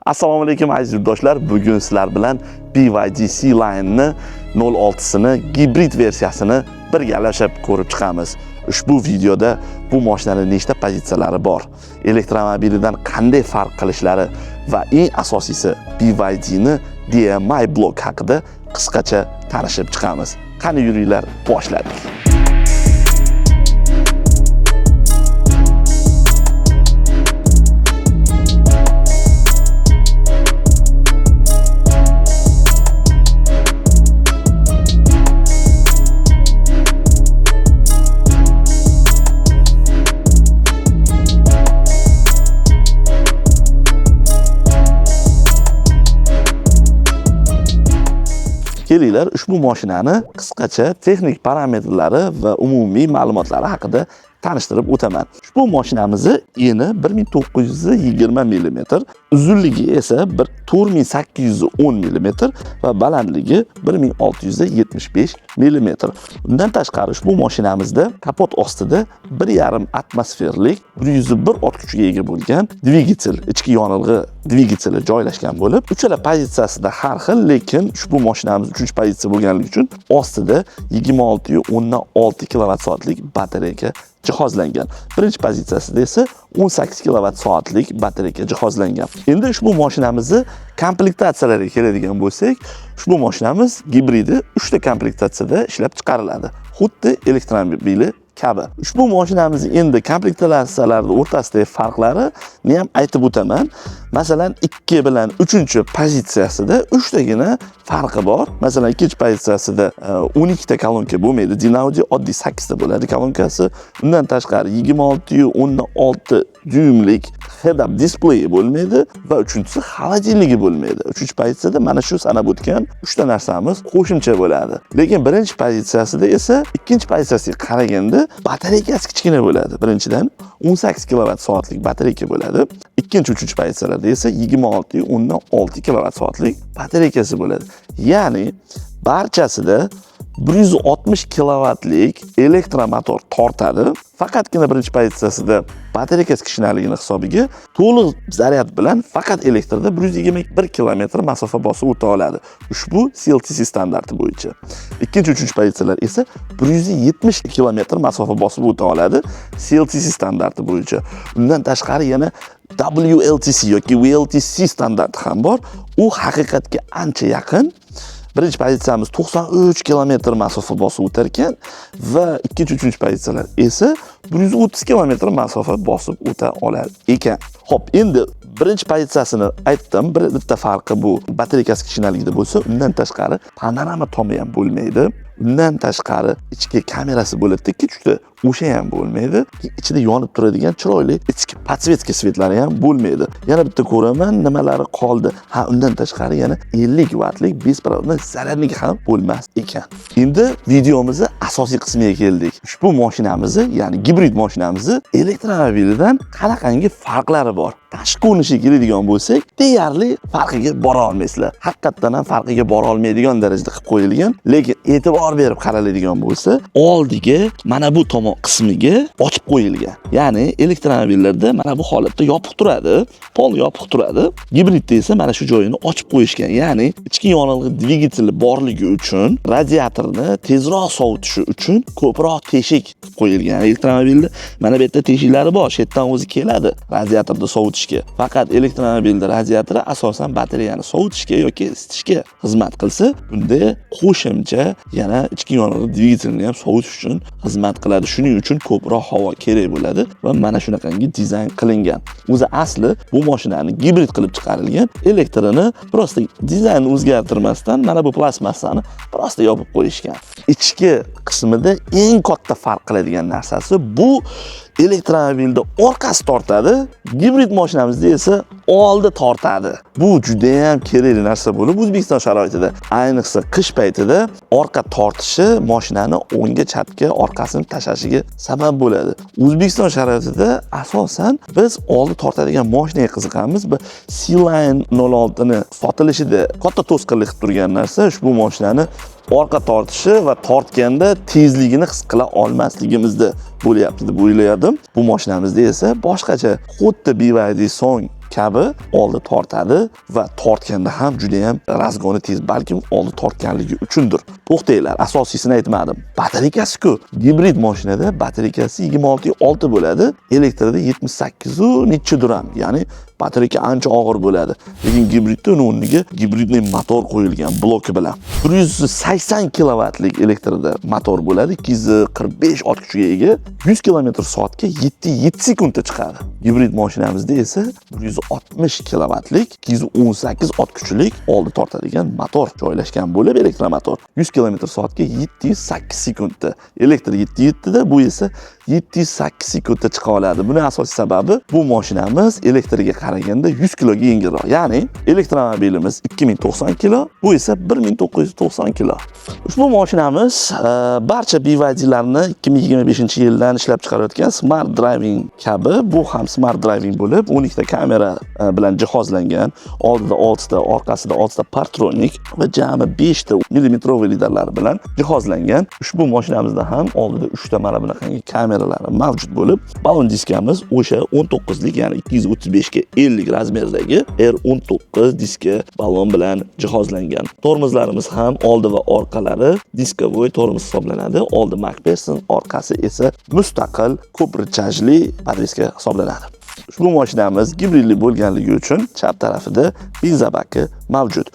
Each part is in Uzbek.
Assalomu alaykum aziz yurtdoshlar. Bugun sizlar bilan BYD C-Line 06sini gibrid versiyasini birgalashib ko'rib chiqamiz. Ushbu videoda bu mashinaning nechta pozitsiyalari bor, elektromobilidan qanday farq qilishlari va eng asosiysi BYDni DMI blok haqida qisqacha tanishib chiqamiz. Qani yuringlar, boshladik. Kelinglar, ushbu mashinani qisqacha texnik parametrlari va umumiy ma'lumotlari haqida tanishtirib o'taman. Ushbu mashinamizni eni 1920 mm, uzunligi esa 4810 mm va balandligi 1675 mm. Undan tashqari ushbu mashinamizda kapot ostida 1,5 atmosferlik 101 ot kuchiga ega bo'lgan dvigatel, ichki yonilg'i dvigateli joylashgan bo'lib, uchala pozitsiyasida har xil, lekin ushbu mashinamiz 3-pozitsiya bo'lganligi uchun ostida 26,6 kWh batareyaga jihozlangan. Birinchi pozitsiyasida esa 18 kWh batareyaga jihozlangan. Endi ushbu mashinamizni komplektatsiyalariga keladigan bo'lsak, ushbu mashinamiz gibridi 3 ta komplektatsiyada ishlab chiqariladi. Xuddi elektromobili kabi. Ushbu mashinamizni endi komplektatsiyalarning o'rtasidagi farqlarini ham aytib o'taman. Masalan, 2 bilan 3-pozitsiyasida 3 tagina farqi bor. Masalan, 2-pozitsiyasida 12 ta kolonka bo'lmaydi. Dinaudi oddiy 8 ta bo'ladi kolonkasi. Undan tashqari 26,6 dyuymlik head-up display bo'lmaydi va 3-si xolodilnigi bo'lmaydi. 3-pozitsiyada mana shu sanab o'tgan 3 ta narsamiz qo'shimcha bo'ladi. Lekin birinchi pozitsiyasida esa ikkinchi pozitsiyasiga qaraganda batareyasi kichkina bo'ladi. Birinchidan 18 kWh batareyka bo'ladi. Ikkinchi, uchinchi pozitsiyalarda esa 26,6 kWh batareyasi bo'ladi. Ya'ni barchasida 160 kWlik elektromotor tortadi. Faqatgina birinchi pozitsiyasida batareyasi kichkinaligini hisobiga to'liq zaryad bilan faqat elektrda 121 km masofa bosib o'ta oladi. Ushbu CLTC standarti bo'yicha. Ikkinchi, uchinchi pozitsiyalar esa 170 km masofa bosib o'ta oladi CLTC standarti bo'yicha. Undan tashqari yana WLTC yoki VLTC standarti ham bor. U haqiqatga ancha yaqin. Birinchi pozitsiyamiz 93 km masofa bosib o'tar ekan va ikkinchi, uchinchi pozitsiyalar esa 130 km masofa bosib o'ta olar ekan. Xo'p, endi birinchi pozitsiyasini aytdim. Bitta farqi bu batareyasi kichkinaligida bo'lsa, undan tashqari panorama tomi ham bo'lmaydi. Undan tashqari ichki kamerasi bo'ladi, ikkita, o'sha ham bo'lmaydi. Ichida yonib turadigan chiroyli ichki podsvetka svetlari ham bo'lmaydi. Yana bitta ko'raman, nimalari qoldi. Ha, undan tashqari yana 50 vattlik besprovodniy zaryadnik ham bo'lmas ekan. Endi videomizning asosiy qismiga keldik. Ushbu mashinamizni, ya'ni gibrid mashinamizni elektromobilidan qanaqangi farqlari bor? Tashqi ko'rinishiga keladigan bo'lsak, deyarli farqiga bora olmaysizlar. Haqiqatan ham farqiga bora olmaydigan darajada qilib qo'yilgan, lekin e'tibor berib qaraladigan bo'lsa, oldiga mana bu tomon qismiga ochib qo'yilgan. Ya'ni elektromobillarda mana bu holatda yopiq turadi, pol yopiq turadi. Gibridda esa mana shu joyini ochib qo'yishgan. Ya'ni ichki yonilg'i dvigateli borligi uchun, radiatorni tezroq sovutishi uchun ko'proq teshik qilib qo'yilgan. Elektromobilda mana bu yerda teshiklari bor, shetdan o'zi keladi radiatorda sovutishga. Faqat elektromobilda radiatori asosan batareyani sovutishga yoki isitishga xizmat qilsa, bunda qo'shimcha yana ichki yonilg'i dvigatelini ham sovutish uchun xizmat qiladi. Shuning uchun ko'proq havo kerak bo'ladi va mana shunaqangi dizayn qilingan. O'zi asli bu mashinani gibrid qilib chiqarilgan, elektrini prosta dizaynni o'zgartirmasdan mana bu plastmassani prosta yopib qo'yishgan. Ichki qismida eng katta farq qiladigan narsasi bu elektromobilda orqasi tortadi, gibrid mashinamizda esa oldi tortadi. Bu juda ham kerakli narsa bo'lib, O'zbekiston sharoitida, ayniqsa qish paytida orqa tortishi mashinani o'ngga chapga orqasini tashlashiga sabab bo'ladi. O'zbekiston sharoitida asosan biz oldi tortadigan mashinaga qiziqamiz. Bu C-Line 06ni sotilishida katta to'sqinlik qilib turgan narsa ushbu mashinani orqa tortishi va tortganda tezligini his qila olmasligimizda bo'lyapti deb o'yladim. Bu mashinamizda esa boshqacha, xuddi BYD so'ng kabi oldi tortadi va tortganda ham juda ham razg'oni tez, balkim oldi tortganligi uchundir. To'xtanglar, asosiysini aytmadim. Batareykasi-ku. Gibrid mashinada batareykasi 26.6 bo'ladi, elektrida 78 nechidir ham. Ya'ni batareyka ancha og'ir bo'ladi. Lekin gibridda uning o'rniga gibridli motor qo'yilgan bloki bilan 180 kilovatlik elektrida motor bo'ladi, 245 ot kuchiga ega, 100 km/soatga 7 sekundda chiqadi. Gibrid mashinamizda esa 160 kilovatlik, 218 ot kuchlik oldi tortadigan motor joylashgan bo'lib, elektromotor 100 km/soatga 708 sekundda. Elektr 7 da, bu esa 708 sekundda chiqa oladi. Buning asosiy sababi bu mashinamiz elektriga qaraganda 100 kiloga yengilroq. Ya'ni elektromobilimiz 2090 kilo, bu esa 1990 kilo. Ushbu mashinamiz barcha BYD'larni 2025-yildan ishlab chiqarayotgan Smart Driving kabi, bu ham Smart Driving bo'lib, 12 ta kamera bilan jihozlangan, oldida 6 ta, orqasida 6 ta Partronic va jami 5 ta millimetroviy lidarlar bilan jihozlangan. Ushbu mashinamizda ham oldida 3 ta mana bunaqangi kameralari mavjud bo'lib, balon diskamiz o'sha 19 lik, ya'ni 235 ga 50 razmerdagi R19 diska balon bilan jihozlangan. Tormozlarimiz ham oldi va orqalari diskovoy tormoz hisoblanadi. Oldi MacPherson, orqasi esa mustaqil ko'p-richajli podveska hisoblanadi. Ushbu mashinamiz gibridli bo'lganligi uchun chap tarafida benza baki mavjud.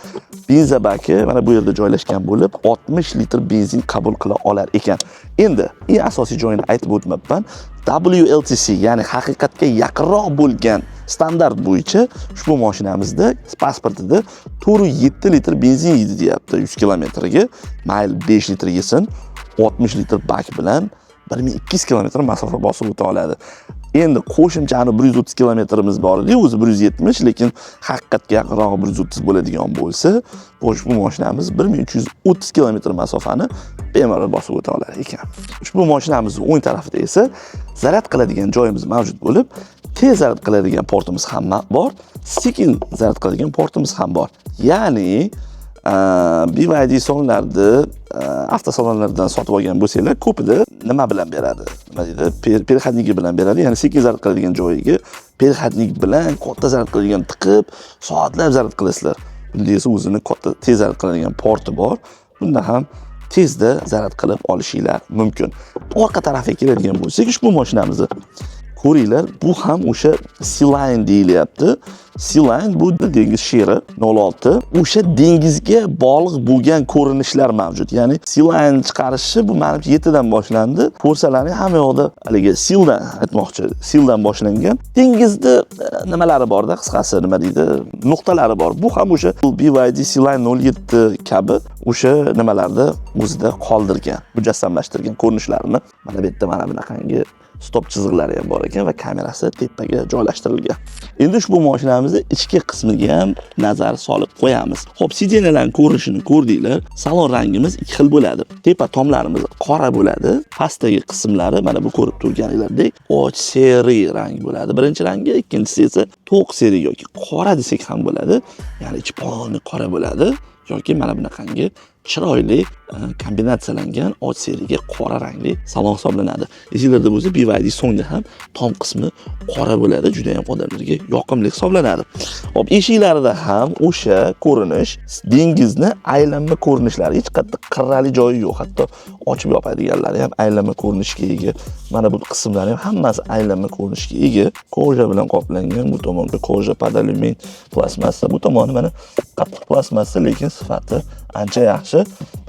Benza baki mana bu yerda joylashgan bo'lib, 60 litr benzin qabul qila olar ekan. Endi eng asosiy joyini aytib o'tmabman. WLTC, ya'ni haqiqatga yaqinroq bo'lgan standart bo'yicha ushbu mashinamizda pasportida 407 litr benzin yeydi deyapti 100 kilometrga. Mayli 5 litr yesin, 60 litr bak bilan 1200 kilometr masofa bosib o'ta oladi. Endi qo'shimcha 130 kilometrimiz bor edi, o'zi 170, lekin haqiqatga yaqinroq 130 bo'ladigan bo'lsa, ushbu mashinamiz 1330 kilometr masofani bemalol bosib o'ta olar ekan. Ushbu mashinamizning o'ng tarafida esa zaryad qiladigan joyimiz mavjud bo'lib, tez zaryad qiladigan portimiz ham bor, sekin zaryad qiladigan portimiz ham bor. Ya'ni BYD sonlarni avtosalonlardan sotib olgan bo'lsanglar, ko'pida nima bilan beradi? Nima deydi? Переходники bilan beradi. Ya'ni sekin zaryad qiladigan joyiga переходник bilan katta zaryad qiladigan tiqib, soatlab zaryad qilasizlar. Bunda esa o'zini katta tez zaryad qiladigan porti bor. Bunda ham tezda zaryad qilib olishinglar mumkin. Orqa tarafga keladigan bo'lsak, ushbu mashinamizni ko'ringlar, bu ham o'sha Sea-Line deyilyapti. Sea-Line bu dengiz sheri 06. O'sha dengizga bog'liq bo'lgan ko'rinishlar mavjud. Ya'ni Sea-Line chiqarishi bu menimcha 7 dan boshlandi. Ko'rsalarning hamma yoqda haligi Seal-dan aytmoqchi, Seal-dan boshlangan. Dengizda nimalari borda, qisqasi nima deydi, nuqtalari bor. Bu ham o'sha BYD Sea-Line 07 kabi o'sha nimalarda o'zida qoldirgan, mujassamlashtirgan ko'rinishlarini. Mana bu yerda mana bunaqangi stop chiziqlari ham bor ekan va kamerasi tepaga joylashtirilgan. Endi ushbu mashinamizni ichki qismiga ham nazar solib qo'yamiz. Xo'p, sideniyalarning ko'rinishini ko'rdinglar. Salon rangimiz ikki xil bo'ladi. Tepa tomlarimiz qora bo'ladi, pastdagi qismlari mana bu ko'rib turganinglardek och seri rang bo'ladi. Birinchi rangi, ikkinchisi esa to'q seri yoki qora desak ham bo'ladi. Ya'ni ichi poni qora bo'ladi yoki mana bunaqangi chiroyli kombinatsiyalangan och seriga qora rangli salon hisoblanadi. Esinglarda bo'lsa, BYD so'ngda ham tom qismi qora bo'ladi, juda ham odamlarga yoqimli hisoblanadi. Hop, eshiklarida ham o'sha ko'rinish, dengizni aylanma ko'rinishlari, hech qayerda qirrali joyi yo'q. Hatto ochib yopadiganlari ham aylanma ko'rinishga ega. Mana bu qismlari ham hammasi aylanma ko'rinishga ega. Koja bilan qoplangan, bu tomonda koja podalyumin plastmassa, bu tomoni mana qattiq plastmassa, lekin sifati ancha yaxshi.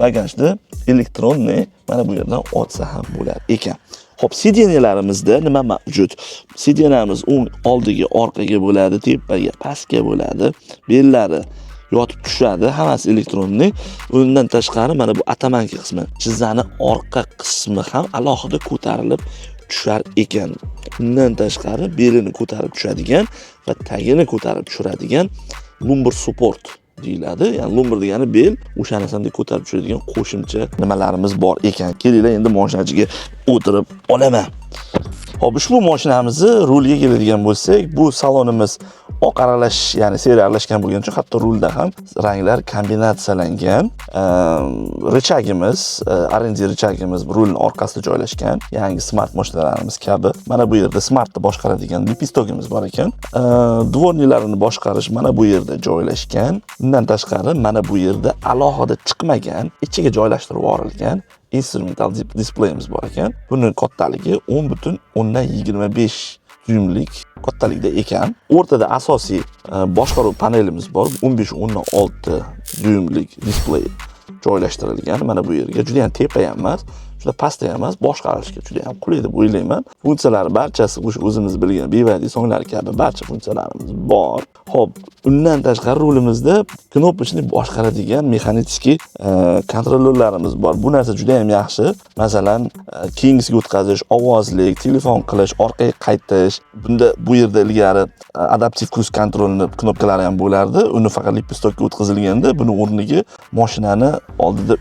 Bagajda elektronniy mana bu yerdan otsa ham bo'lar ekan. Xo'p, sideniyalarimizda nima mavjud? Sideniyamiz o'ng oldiga, orqaga bo'ladi, tepaga, pastga bo'ladi. Bellari yotib tushadi, hammasi elektronniy. Undan tashqari mana bu atamanki qismi, chizani orqa qismi ham alohida ko'tarilib tushar ekan. Undan tashqari belini ko'tarib tushadigan va tagini ko'tarib tushiradigan lumbar support deyiladi. Ya'ni lumbar degani bel, o'sha narsani ko'tarib tushiradigan qo'shimcha nimalarimiz bor ekan. Kelinglar endi mashinachiga o'tirib olaman. Hop, ushbu mashinamizni ruliga keladigan bo'lsak, bu salonimiz oq aralash, ya'ni seriya aralashgan bo'lgani uchun hatto rulda ham ranglar kombinatsiyalangan. Rычagimiz, R&D rычagimiz rulning orqasida joylashgan. Yangi smart mashinalarimiz kabi. Mana bu yerda smartni boshqaradigan lipistogimiz bor ekan. Dvorniklarini boshqarish mana bu yerda joylashgan. Bundan tashqari mana bu yerda alohida chiqmagan, ichiga joylashtirib yuborilgan instrumental displeyimiz bor ekan. Buning kattaligi 10.25 dyuymlik kattalikda ekan. O'rtada asosiy boshqaruv panelimiz bor. 15.6 dyuymlik displey joylashtirilgan. Mana bu yerga juda ham tepa ham emas, juda pastda ham emas, boshqarishga juda ham qulay deb o'ylayman. Funksiyalari barchasi o'zimiz bilgan BYD songlar kabi barcha funksiyalarimiz bor. Xo'p, undan tashqari rulimizda knopочный boshqaradigan mexanический kontrolyorlarimiz bor. Bu narsa juda ham yaxshi. Masalan, keyingisiga o'tkazish, ovozlik, telefon qilish, orqaga qaytish. Bunda bu yerda ilgari adaptiv kruz kontrolni knopkalari ham bo'lardi. Uni faqat lipistokka o'tkazilganda, buni o'rniga mashinani oldida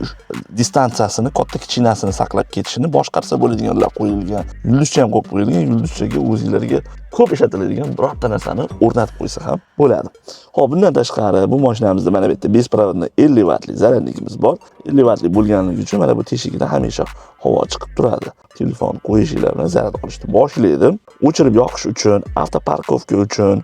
distansiyasini, katta kichkinasini saqlab ketishini boshqarsa bo'ladiganlar qo'yilgan. Yulduzcha ham qo'yib qo'yilgan. Yulduzchaga o'zingizlarga ko'p ishlatiladigan birorta narsani o'rnatib qo'ysa ham bo'ladi. Xo'p, bundan tashqari bu mashinamizda mana bu yerda besprovodli 50 vatlik zaryadnikimiz bor. 50 vatlik bo'lganligi uchun mana bu teshigida hamisha havo chiqib turadi. Telefon qo'yishinglar bilan zaryad olishni boshlaydi. O'chirib yoqish uchun, avtoparkovka uchun,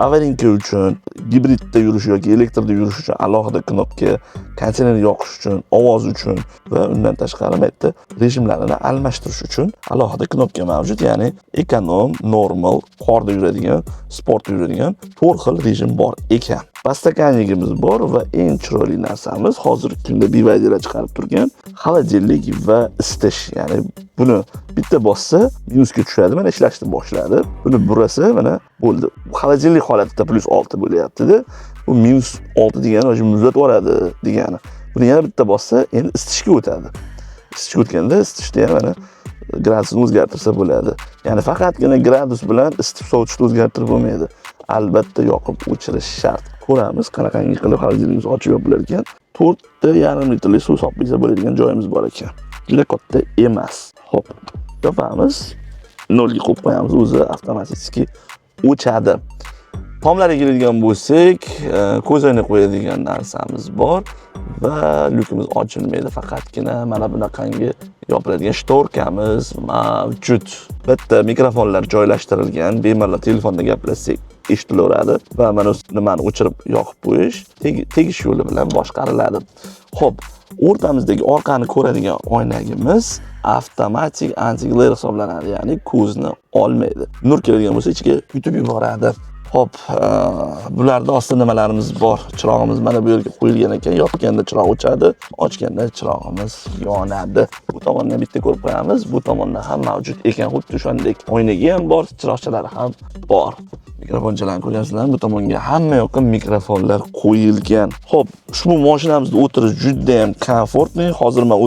avarinka uchun, gibridda yurish yoki elektrda yurish uchun alohida knopka, konteynerni yoqish uchun, ovoz uchun va undan tashqari bu yerda rejimlarini almashtirish uchun alohida knopka mavjud. Ya'ni ekonom, normal, qorda yuradigan, sportda yuradigan 4 xil rejim bor ekan. Pastakanligimiz bor va eng chiroyli narsamiz hozirgi kunda BYD'lar chiqarib turgan xolodilnik va isitish. Ya'ni buni bitta bossa minusga tushadi, mana ishlashni boshladi. Buni burasa mana bo'ldi. Xolodilnik holatida +6 bo'lyapti-da. Bu -6 degani o'sha muzlatib yuboradi degani. Buni yana bitta bossa endi isitishga o'tadi. Isitishga o'tganda isitishda ham mana gradusni o'zgartirsa bo'ladi. Ya'ni faqatgina gradus bilan isitib sovutishni o'zgartirib bo'lmaydi. Albatta yoqib o'chirish shart. Ko'ramiz qanaqangi qilib xolodilnikimiz ochib yopilar ekan. 4.5 litrli suv solib bo'ladigan joyimiz bor ekan. Juda katta emas. Xo'p, yopamiz. 0 ga qo'yib qo'yamiz, o'zi avtomatik o'chadi. Tomlarga keladigan bo'lsak, ko'z o'yini qo'yadigan narsamiz bor va lyukimiz ochilmaydi. Faqatgina mana bunaqangi yopiladigan shtorkamiz mavjud. Bitta mikrofonlar joylashtirilgan, bemalol telefonda gaplashsak eshitilaveradi va mana nimani o'chirib yoqib qo'yish tegish yo'li bilan boshqariladi. Xo'p, o'rtamizdagi orqani ko'radigan oynagimiz avtomatik anti-glare hisoblanadi, ya'ni ko'zni olmaydi. Nur keladigan bo'lsa ichiga yutib yuboradi. Hop, bularda ostida nimalarimiz bor? Chirog'imiz mana bu yerga qo'yilgan ekan. Yopganda chiroq o'chadi, ochganda chirog'imiz yonadi. Bu tomondan bitta ko'rib qo'yamiz. Bu tomonda ham mavjud ekan. Xuddi shunday oynaga ham bor, chiroqchalari ham bor. Mikrofonchalarni ko'rasizlarmi? Bu tomonga hamma yoqqa mikrofonlar qo'yilgan. Xo'p, ushbu mashinamizda o'tirish juda ham komfortli. Hozir men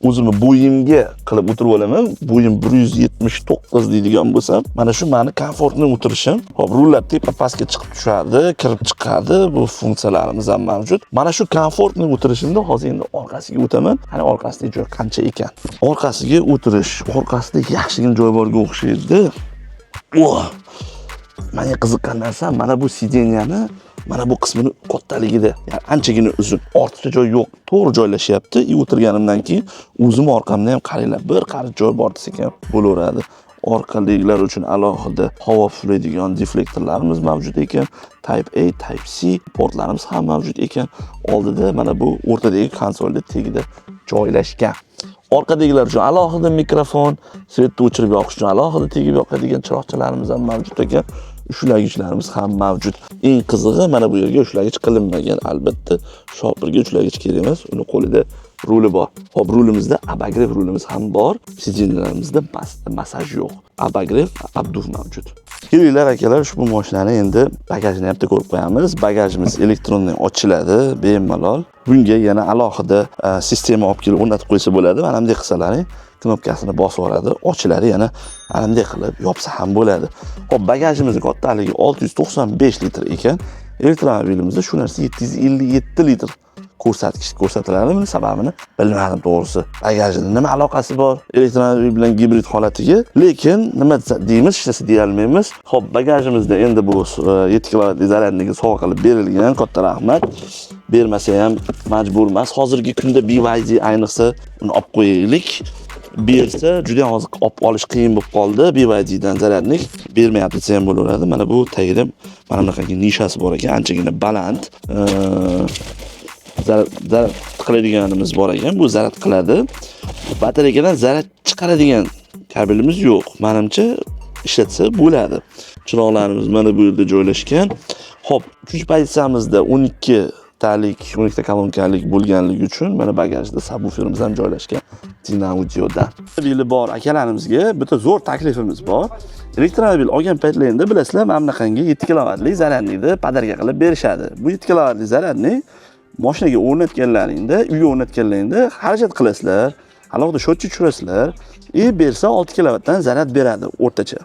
o'zimni bo'yimga qilib o'tirib olaman. Bo'yim 179 deydigan bo'lsam, mana shu meni komfortli o'tirishim. Xo'p, rullar tepa pastga chiqib tushadi, kirib chiqadi. Bu funksiyalarimiz ham mavjud. Mana shu komfortli o'tirishimda hozir endi orqasiga o'taman. Qani orqasidagi joy qancha ekan? Orqasiga o'tirish, orqasida yaxshigina joy borga o'xshaydi. Menga qiziqqan narsa mana bu sideniyani, mana bu qismini kattaligida, ya'ni anchagina uzun. Ortiqcha joy yo'q, to'g'ri joylashayapti. O'tirganimdan keyin o'zim orqamda ham qaranglar, bir qarich joy bor desek ham bo'laveradi. Orqaliklar uchun alohida havo puflaydigan deflektorlarimiz mavjud ekan. Type A, Type C portlarimiz ham mavjud ekan. Oldida mana bu o'rtadagi konsolda tagida joylashgan. Orqadagilar uchun alohida mikrofon, svetni o'chirib yoqish uchun alohida tegib yoqadigan chiroqchalarimiz ham mavjud ekan. Ushlagichlarimiz ham mavjud. Eng qizig'i mana bu yerga ushlagich qilinmagan. Albatta, shopirga ushlagich kerak emas, uni qo'lida ruli bor. Hop, rulimizda abagrev rulimiz ham bor. Sidenlarimizda masaj yo'q. Abagrev, abduv mavjud. Kelinglar akalar, ushbu mashinani endi bagajini ham ko'rib qo'yamiz. Bagajimiz elektrondan ochiladi, bemalol. Bunga yana alohida sistema olib kelib o'rnatib qo'ysa bo'ladi. Mana bunday qilsalaring, knopkasini bosib oladi, ochiladi, yana mana bunday qilib yopsa ham bo'ladi. Hop, bagajimizning kattaligi 695 litr ekan. Elektromobilimizda shu narsa 757 litr ko'rsatiladi. Buni sababini bilmadim to'g'risi. Bagajning nima aloqasi bor elektromobil bilan gibrid holatiga? Lekin nima deymiz, hech narsa deya olmaymiz. Xo'p, bagajimizda endi bu 7 kilovatlik zaryadniki sovg'a qilib berilgan. Katta rahmat. Bermasa ham majbur emas. Hozirgi kunda BYD ayniqsa uni olib qo'yaylik. Bersa juda hozir olib olish qiyin bo'lib qoldi. BYDdan zaryadnik bermayapti desa ham bo'laveradi. Mana bu tagida mana bunaqangi nishasi bor ekan, anchagina baland. Zaryad qiladiganimiz bor ekan. Bu zaryad qiladi. Batareyadan zaryad chiqaradigan kabelimiz yo'q. Menimcha ishlatsa bo'ladi. Chiroqlarimiz mana bu yerda joylashgan. Xo'p, 3-pozitsiyamizda 12 kolonkalik bo'lganligi uchun mana bagajda subwooferimiz ham joylashgan. Dinaudioda. Avtomobili bor akalarimizga bitta zo'r taklifimiz bor. Elektromobil olgan paytlarida bilasizlar, mana bunaqangi 7 kilovatlik zaryadnikni podarka qilib berishadi. Bu 7 kilovatlik zaryadnik mashinaga o'rnatganlaringda, uyga o'rnatganlaringda xarajat qilasizlar, alohida shotchi tushirasizlar, bersa 6 kilovatdan zaryad beradi o'rtacha.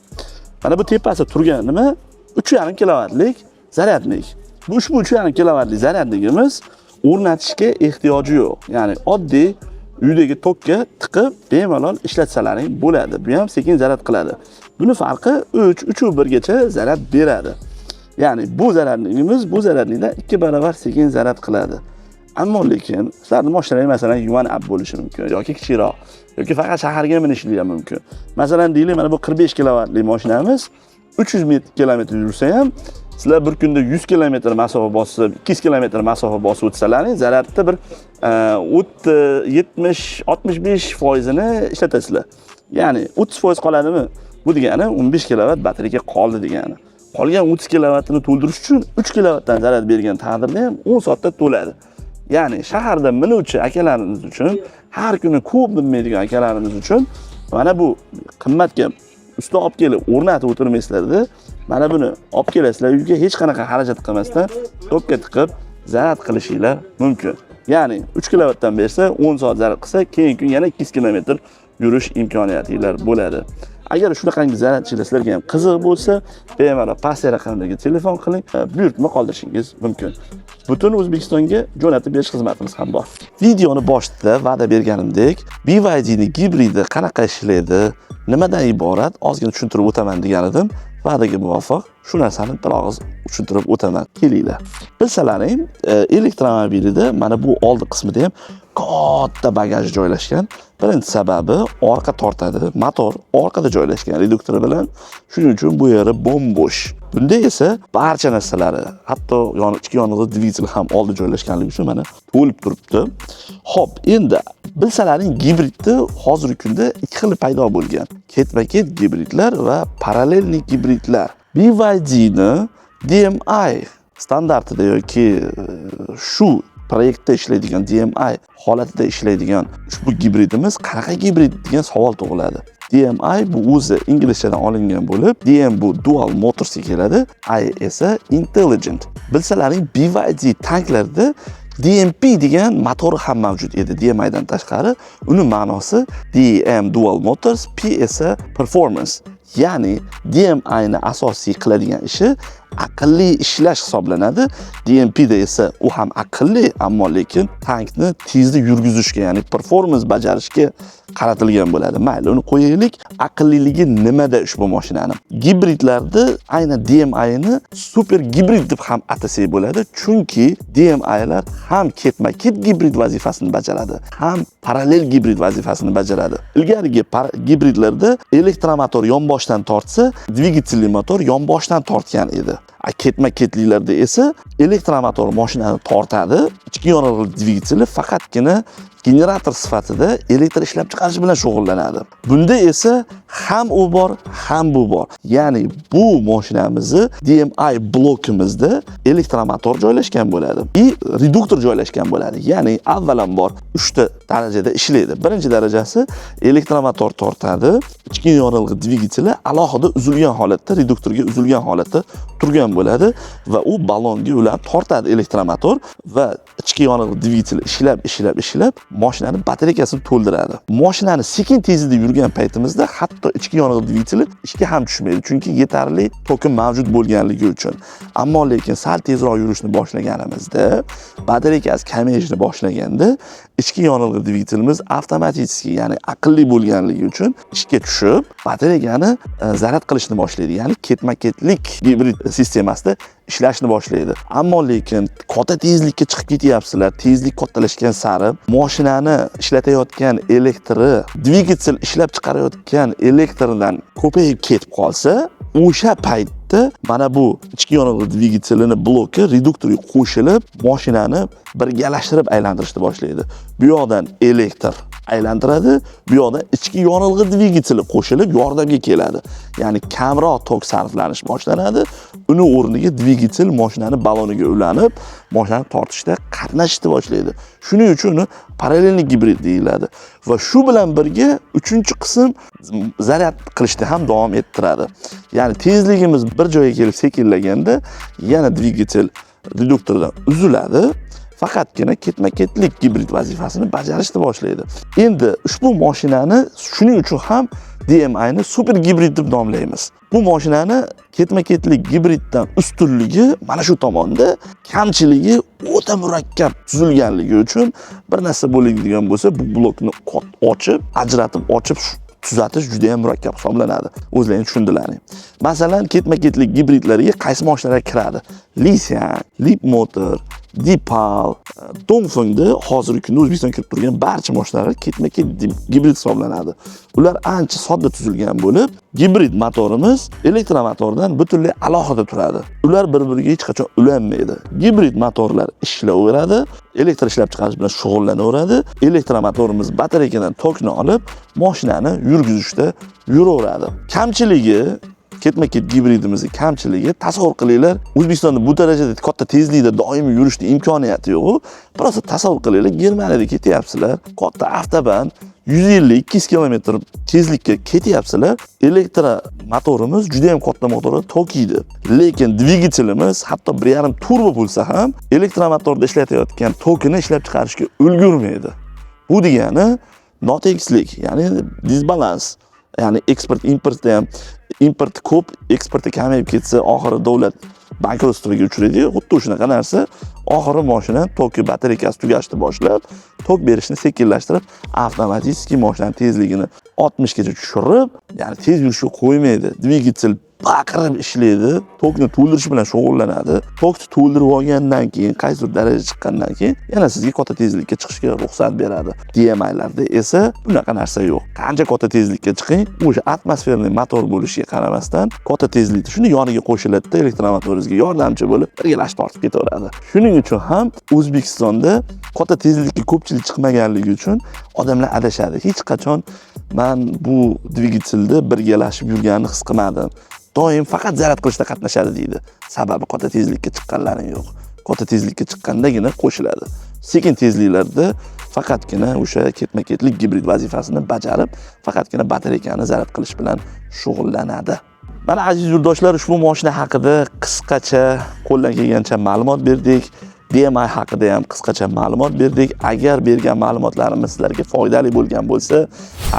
Mana bu tepasi turgan nima? 3,5 kilovatlik zaryadnik. Bu ushbu 3,5 kilovatlik zaryadligimiz o'rnatishga ehtiyoji yo'q. Ya'ni oddiy uydagi tokka tiqib bemalol ishlatsalaring bo'ladi. Bu ham sekin zaryad qiladi. Buni farqi 3.1 gacha zaryad beradi. Ya'ni bu zaryadligimiz bu zaryadlikdan 2 barobar sekin zaryad qiladi. Ammo lekin sizlarning mashinalaringiz masalan yuvan app bo'lishi mumkin yoki kichikroq yoki faqat shaharga minishli ham mumkin. Masalan deylik, mana bu 45 kilovatlik mashinamiz 300 kilometr yursa ham sizlar bir kunda 100 kilometr masofa bosib, 200 kilometr masofa bosib o'tsalaring, zaryadda bir 70-65% ni ishlatasizlar. Ya'ni 30% qoladimi? Bu degani 15 kilovat batareya qoldi degani. Qolgan 30 kilovatni to'ldirish uchun 3 kilovatdan zaryad bergan taqdirda ham 10 soatda to'ladi. Ya'ni shaharda minuvchi akalarimiz uchun, har kuni ko'p minmaydigan akalarimiz uchun mana bu qimmatga usta olib kelib o'rnatib o'tirmaysizlarda, mana buni olib kelasizlar uyga, hech qanaqa xarajat qilmasdan tokka tiqib zaryad qilishinglar mumkin. Ya'ni 3 kilovatdan bersa 10 soat zaryad qilsa, keyingi kun yana 200 kilometr yurish imkoniyatinglar bo'ladi. Agar shunaqangi zaryadchilar sizlarga ham qiziq bo'lsa, bemalol pastki raqamdagi telefon qiling, buyurtma qoldirishingiz mumkin. Butun O'zbekistonga jo'natib berish xizmatimiz ham bor. Videoni boshida va'da berganimdek, BYDning gibridi qanaqa ishlaydi, nimadan iborat ozgina tushuntirib o'taman degan edim. Va'daga muvofiq shu narsani bir og'iz tushuntirib o'taman. Kelinglar. Bilsalaring, elektromobilida mana bu oldi qismida ham katta bagaj joylashgan. Birinchi sababi orqa tortadi. Motor orqada joylashgan reduktori bilan. Shuning uchun bu yeri bo'm-bo'sh. Bunda esa barcha narsalari, hatto ichki yonilg'i dvigatel ham oldi joylashganligi uchun mana to'lib turibdi. Xo'p, endi bilsalaring, gibridni hozirgi kunda ikki xil paydo bo'lgan. Ketma-ket gibridlar va parallelni gibridlar. BYDni DMI standartida yoki shu proyektda ishlaydigan DMI holatida ishlaydigan ushbu gibridimiz qanaqa gibrid degan savol tug'iladi. DMI bu o'zi inglizchadan olingan bo'lib, DM bu dual motorsga keladi, I esa intelligent. Bilsalaring, BYD tanklarida DMP degan motori ham mavjud edi DMIdan tashqari. Uning ma'nosi DM dual motors, P esa performance. Ya'ni DMIni asosiy qiladigan ishi aqlli ishlash hisoblanadi. DMPda esa u ham aqlli, ammo lekin tankni tezda yurgizishga, ya'ni performance bajarishga qaratilgan bo'ladi. Mayli, uni qo'yaylik. Aqlliligi nimada ushbu mashinani? Gibridlarda aynan DMIni super gibrid deb ham atasak bo'ladi, chunki DMIlar ham ketma-ket gibrid vazifasini bajaradi, ham parallel gibrid vazifasini bajaradi. Ilgarigi gibridlarda elektromotor yonboshdan tortsa, dvigatelli motor yonboshdan tortgan edi. Ketma-ketliklarda esa elektromotor mashinani tortadi, ichki yonilg'i dvigateli faqatgina generator sifatida elektr ishlab chiqarish bilan shug'ullanadi. Bunda esa ham u bor, ham bu bor. Ya'ni bu mashinamizni DMI blokimizda elektromotor joylashgan bo'ladi. Reduktor joylashgan bo'ladi. Ya'ni avvalambor 3 ta darajada ishlaydi. Birinchi darajasi elektromotor tortadi, ichki yonilg'i dvigateli alohida uzilgan holatda, reduktorga uzilgan holatda turgan bo'ladi va u ballonga ular tortadi elektromotor va ichki yonilg'i dvigatel ishlab mashinani batareykasini to'ldiradi. Mashinani sekin tezlikda yurgan paytimizda hatto ichki yonilg'i dvigateli ishga ham tushmaydi, chunki yetarli toki mavjud bo'lganligi uchun. Ammo lekin sal tezroq yurishni boshlaganimizda, batareykasi kamayishni boshlaganda ichki yonilg'i dvigatelimiz avtomatik, ya'ni aqlli bo'lganligi uchun ishga tushib, batareykani zaryad qilishni boshlaydi. Ya'ni ketma-ketlik gibrid sistemasida ishlashni boshlaydi. Ammo lekin katta tezlikka chiqib ketyapsizlar, tezlik kattalashgan sari mashinani ishlatayotgan elektri, dvigatel ishlab chiqarayotgan elektrdan ko'payib ketib qolsa, o'sha paytda mana bu ichki yonilg'i dvigatelini bloki reduktorga qo'shilib, mashinani birgalashtirib aylantirishni boshlaydi. Bu yoqdan elektr aylantiradi, bu yoqda ichki yonilg'i dvigateli qo'shilib yordamga keladi. Ya'ni kamroq tok sarflanish boshlanadi. Uni o'rniga dvigatel mashinani baloniga ulanib, mashinani tortishda qatnashishni boshlaydi. Shuning uchun uni parallelniy gibrid deyiladi. Va shu bilan birga 3-qism zaryad qilishni ham davom ettiradi. Ya'ni tezligimiz bir joyga kelib sekinlaganda yana dvigatel reduktordan uziladi. Faqatgina ketma-ketlik gibrid vazifasini bajarishni boshlaydi. Endi ushbu mashinani shuning uchun ham DMIni super gibrid deb nomlaymiz. Bu mashinani ketma-ketlik gibriddan ustunligi mana shu tomonda, kamchiligi o'ta murakkab tuzilganligi uchun bir narsa bo'ladigan bo'lsa, bu blokni ochib, ajratib, tuzatish juda ham murakkab hisoblanadi. O'zlaringiz tushundilaring. Masalan, ketma-ketlik gibridlarga qaysi mashinalar kiradi? Lisian, Leapmotor, Deepal, Dongfengda hozirgi kunda O'zbekistonga kirib turgan barcha mashinalar ketma-ket gibrid hisoblanadi. Ular ancha sodda tuzilgan bo'lib, gibrid motorimiz elektromotordan butunlay alohida turadi. Ular bir-biriga hech qachon ulanmaydi. Gibrid motorlar ishlayveradi, elektr ishlab chiqarish bilan shug'ullanaveradi. Elektromotorimiz batareykadan tokni olib, mashinani yurgizishda yuraveradi. Kamchiligi, ketma-ket gibridimizning kamchiligi, tasavvur qilinglar, O'zbekistonda bu darajada katta tezlikda doimiy yurishning imkoniyati yo'q. Biroz tasavvur qilinglar, Germaniyada ketyapsizlar, katta avtoban 150-200 km tezlikka ketyapsizlar. Elektromotorimiz juda ham katta motorda tokiydi. Lekin dvigatelimiz hatto 1.5 turbo bo'lsa ham elektromotorda ishlatayotgan tokini ishlab chiqarishga ulgurmaydi. Bu degani notekislik, ya'ni disbalans. Ya'ni eksport-importda ham import ko'p, eksporti kamayib ketsa, oxiri davlat bankrotstvoga uchraydi. Xuddi shunaqa narsa. Oxiri mashina toki batareykasi tugashni boshlab, tok berishni sekinlashtirib, avtomatik mashinaning tezligini 60 gacha tushirib, ya'ni tez yurishga qo'ymaydi. Dvigatel baqirib ishlaydi, tokni to'ldirish bilan shug'ullanadi. Tokni to'ldirib olgandan keyin, qaysidir darajaga chiqqandan keyin yana sizga katta tezlikka chiqishga ruxsat beradi. DMIlarda esa bunaqa narsa yo'q. Qancha katta tezlikka chiqing, o'sha atmosferniy motor bo'lishiga qaramasdan, katta tezlikda shuni yoniga qo'shiladi, elektromotoringizga yordamchi bo'lib, birgalashib tortib ketaveradi. Shuning uchun ham O'zbekistonda katta tezlikka ko'pchilik chiqmaganligi uchun odamlar adashadi. Hech qachon men bu dvigatelda birgalashib yurganini his qilmadim. Doim faqat zaryad qilishda qatnashadi deydi. Sababi katta tezlikka chiqqanlari yo'q. Katta tezlikka chiqqandagina qo'shiladi. Sekin tezliklarda faqatgina o'sha ketma-ketlik gibrid vazifasini bajarib, faqatgina batareykani zaryad qilish bilan shug'ullanadi. Mana aziz yurtdoshlar, ushbu mashina haqida qisqacha qo'ldan kelgancha ma'lumot berdik. DMI haqida ham qisqacha ma'lumot berdik. Agar bergan ma'lumotlarimiz sizlarga foydali bo'lgan bo'lsa,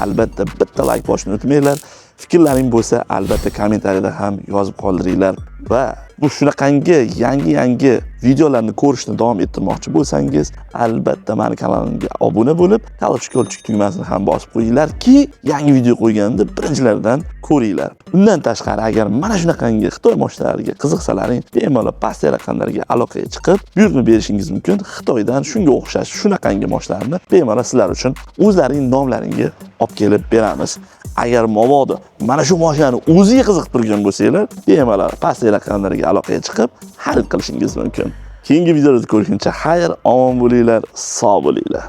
albatta bitta like bosishni unutmanglar. Fikrlaring bo'lsa, albatta kommentariyada ham yozib qoldiringlar. Va bu shunaqangi yangi videolarni ko'rishni davom ettirmoqchi bo'lsangiz, albatta meni kanalimga obuna bo'lib, колокольчик tugmasini ham bosib qo'yinglarki, yangi video qo'yganimda birinchilardan ko'ringlar. Undan tashqari, agar mana shunaqangi Xitoy mashinalariga qiziqsalaring, bemalol pastki raqamlarga aloqaga chiqib, buyurtma berishingiz mumkin. Xitoydan shunga o'xshash shunaqangi mashinalarni bemalol sizlar uchun o'zlarining nomlaringga olib kelib beramiz. Agar mabodo mana shu mashinani o'ziga qiziqib turgan bo'lsanglar, bemalol pastki raqamlarga aloqaga chiqib, xarid qilishingiz mumkin. Keyingi videoda ko'rishguncha xayr, omon bo'linglar, sog' bo'linglar.